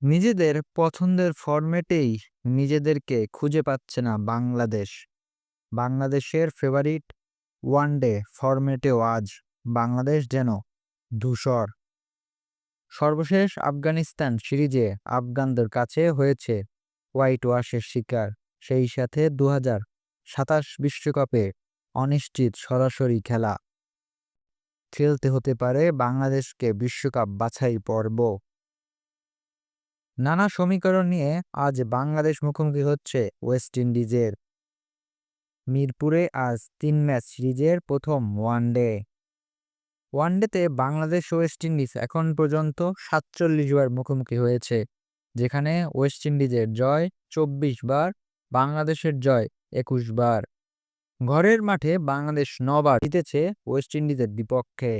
নিজেদের পছন্দের ফরম্যাটেই নিজেদেরকে খুঁজে পাচ্ছে না বাংলাদেশ। বাংলাদেশের ফেভারিট ওয়ানডে ফরম্যাটেও আজ বাংলাদেশ যেন ধূসর। সর্বশেষ আফগানিস্তান সিরিজে আফগানদের কাছে হয়েছে হোয়াইট ওয়াশের শিকার। সেই সাথে ২০২৭ বিশ্বকাপে অনিশ্চিত সরাসরি খেলা খেলতে হতে পারে বাংলাদেশকে বিশ্বকাপ বাছাই পর্ব। নানা সমীকরণ নিয়ে আজ বাংলাদেশ মুখোমুখি হচ্ছে ওয়েস্ট ইন্ডিজের। মিরপুরে আজ ৩ ম্যাচ সিরিজের প্রথম ওয়ানডে। ওয়ানডেতে বাংলাদেশ ও ওয়েস্ট ইন্ডিজ এখন পর্যন্ত ৪৭ বার মুখোমুখি হয়েছে, যেখানে ওয়েস্ট ইন্ডিজের জয় ২৪ বার, বাংলাদেশের জয় ২১ বার। ঘরের মাঠে বাংলাদেশ ৯ বার জিতেছে ওয়েস্ট ইন্ডিজের বিপক্ষে।